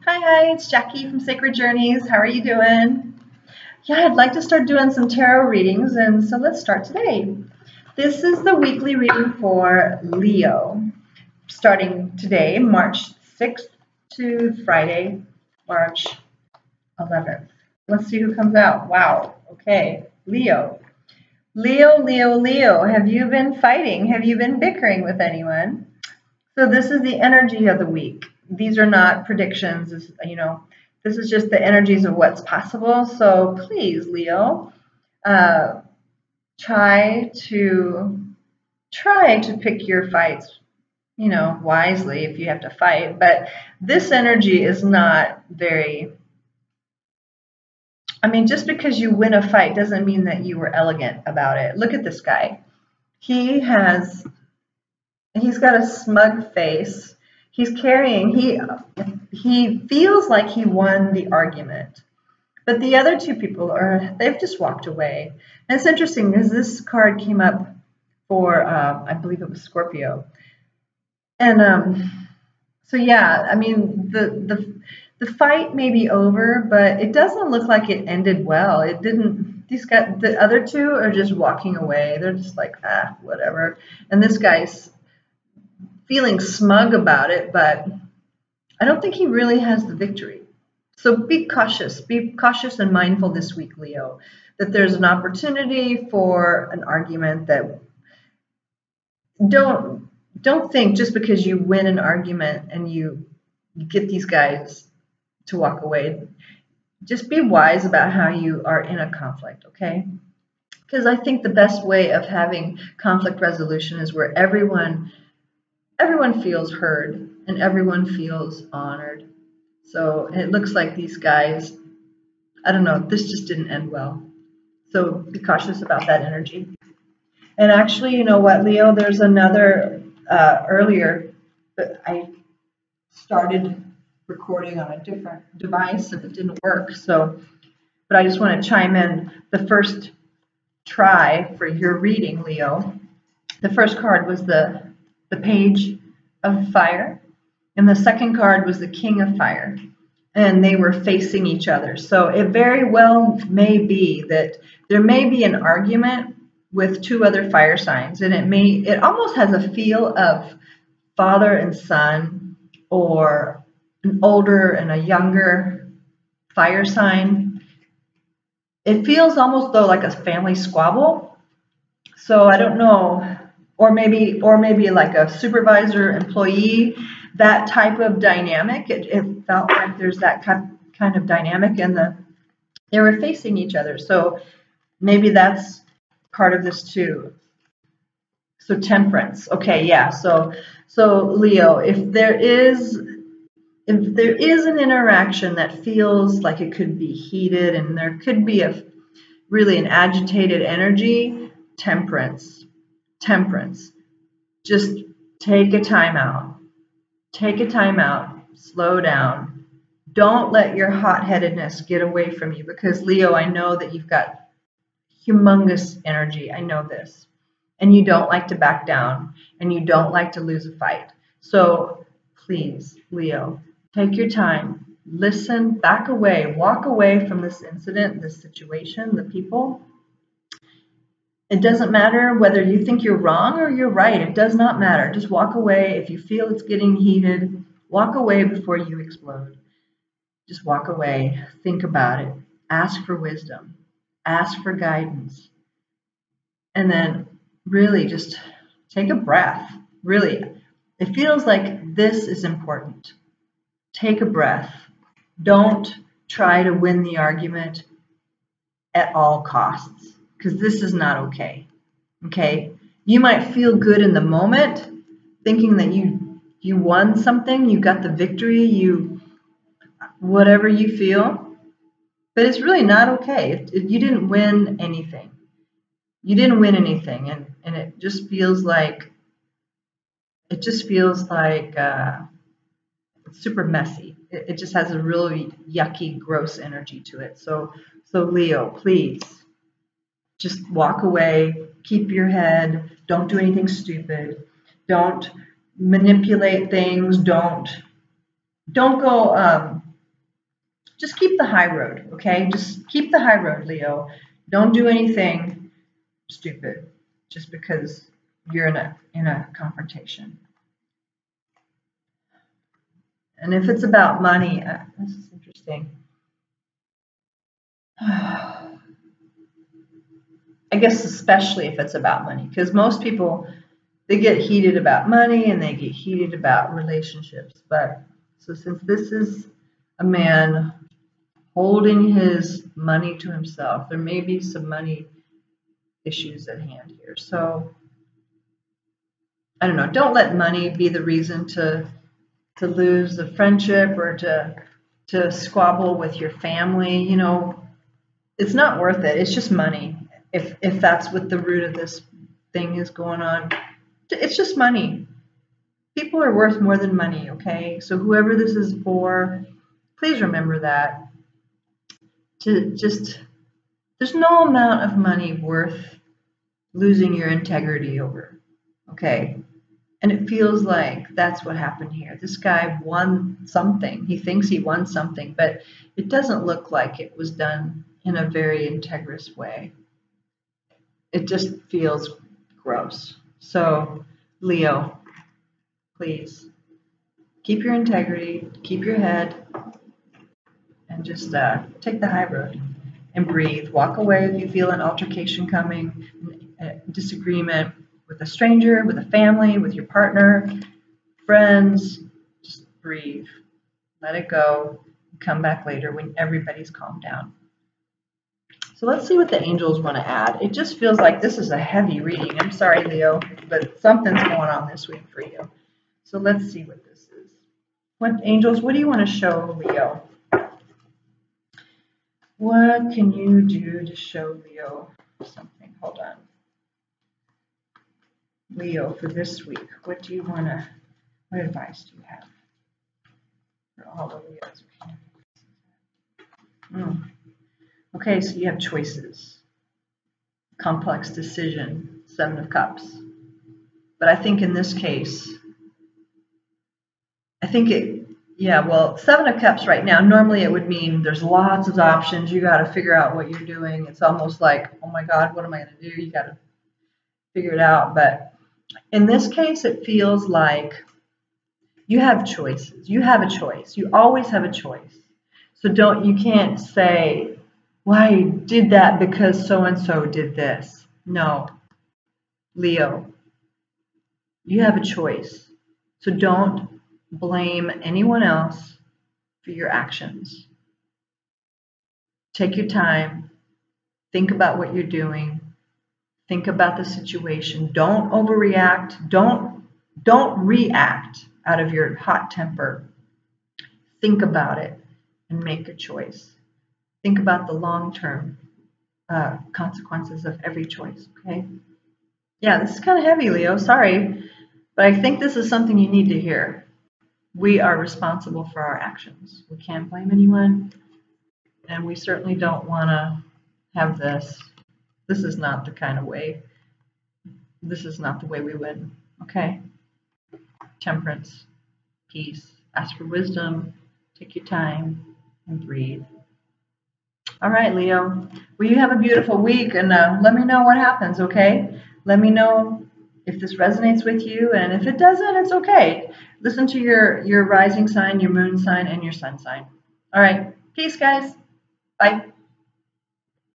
Hi, it's Jackie from Sacred Journeys. How are you doing? Yeah, I'd like to start doing some tarot readings, and so let's start today. This is the weekly reading for Leo, starting today, March 6th to Friday, March 11th. Let's see who comes out. Wow, okay, Leo. Leo, have you been fighting? Have you been bickering with anyone? So this is the energy of the week. These are not predictions, this is just the energies of what's possible. So please, Leo, uh, try to pick your fights, wisely if you have to fight. But this energy is not very, just because you win a fight doesn't mean that you were elegant about it. Look at this guy. He's got a smug face. He feels like he won the argument. But the other two people they've just walked away. And it's interesting because this card came up for, I believe it was Scorpio. And so yeah, the fight may be over, but it doesn't look like it ended well. It didn't. The other two are just walking away. They're just like, whatever. And this guy's feeling smug about it, but I don't think he really has the victory. So be cautious and mindful this week, Leo, that there's an opportunity for an argument. That don't think just because you win an argument and you get these guys to walk away. Just be wise about how you are in a conflict, okay? Because I think the best way of having conflict resolution is where everyone feels heard and everyone feels honored. So it looks like these guys, I don't know, this just didn't end well. So be cautious about that energy. And actually, you know what, Leo, there's another, earlier, but I started recording on a different device and it didn't work. But I just want to chime in. The first try for your reading, Leo, the first card was the Page of Fire, and the second card was the King of Fire, and they were facing each other. So it very well may be that there may be an argument with two other fire signs, and it almost has a feel of father and son, or an older and a younger fire sign. It feels almost though like a family squabble. So I don't know. Or maybe like a supervisor employee, that type of dynamic. It felt like there's that kind of dynamic, and they were facing each other. So maybe that's part of this too. So temperance. Okay, yeah. So Leo, if there is an interaction that feels like it could be heated and there could be really an agitated energy, temperance. Just take a time out. Slow down. Don't let your hot-headedness get away from you, because Leo, I know that you've got humongous energy. I know this. And you don't like to back down, and you don't like to lose a fight. So please, Leo, take your time. Listen, back away, walk away from this incident, this situation, the people. It doesn't matter whether you think you're wrong or you're right. It does not matter. Just walk away. If you feel it's getting heated, walk away before you explode. Just walk away. Think about it. Ask for wisdom. Ask for guidance. And then really just take a breath. Really, it feels like this is important. Take a breath. Don't try to win the argument at all costs, because this is not okay. Okay? You might feel good in the moment, thinking that you won something, you got the victory, whatever you feel, but it's really not okay. You didn't win anything. You didn't win anything, and it just feels like it's super messy. It just has a really yucky, gross energy to it. So Leo, please, just walk away, keep your head, don't do anything stupid, don't manipulate things, don't go just keep the high road, okay? Just keep the high road, Leo. Don't do anything stupid just because you're in a confrontation. And if it's about money, this is interesting. I guess especially if it's about money, because most people, they get heated about money and they get heated about relationships. But so since this is a man holding his money to himself, there may be some money issues at hand here. So I don't know. Don't let money be the reason to lose the friendship or to squabble with your family. You know, it's not worth it. It's just money. If that's what the root of this thing is going on, it's just money. People are worth more than money, okay? So whoever this is for, please remember that. There's no amount of money worth losing your integrity over, okay? And it feels like that's what happened here. This guy won something. He thinks he won something, but it doesn't look like it was done in a very integrous way. It just feels gross. So, Leo, please keep your integrity, keep your head, and just take the high road and breathe. Walk away if you feel an altercation coming, a disagreement with a stranger, with a family, with your partner, friends. Just breathe. Let it go. Come back later when everybody's calmed down. So let's see what the angels want to add. It just feels like this is a heavy reading. I'm sorry, Leo, but something's going on this week for you. So let's see what this is. Angels, what do you want to show Leo? What can you do to show Leo something? Hold on. Leo, for this week, what advice do you have for all the Leos? Okay, so you have choices. Complex decision, 7 of Cups. But I think in this case, well, 7 of Cups right now, normally it would mean there's lots of options. You got to figure out what you're doing. It's almost like, oh my God, what am I going to do? You got to figure it out. But in this case, it feels like you have choices. You have a choice. You always have a choice. So you can't say, well, I did that because so-and-so did this. No. Leo, you have a choice. So don't blame anyone else for your actions. Take your time. Think about what you're doing. Think about the situation. Don't overreact. Don't react out of your hot temper. Think about it and make a choice. Think about the long-term consequences of every choice, okay? Yeah, this is kind of heavy, Leo. Sorry. But I think this is something you need to hear. We are responsible for our actions. We can't blame anyone. And we certainly don't want to have this. This is not the kind of way. This is not the way we win, okay? Temperance, peace. Ask for wisdom. Take your time and breathe. All right, Leo. Well, you have a beautiful week, and let me know what happens, okay? Let me know if this resonates with you, and if it doesn't, it's okay. Listen to your rising sign, your moon sign, and your sun sign. All right. Peace, guys. Bye.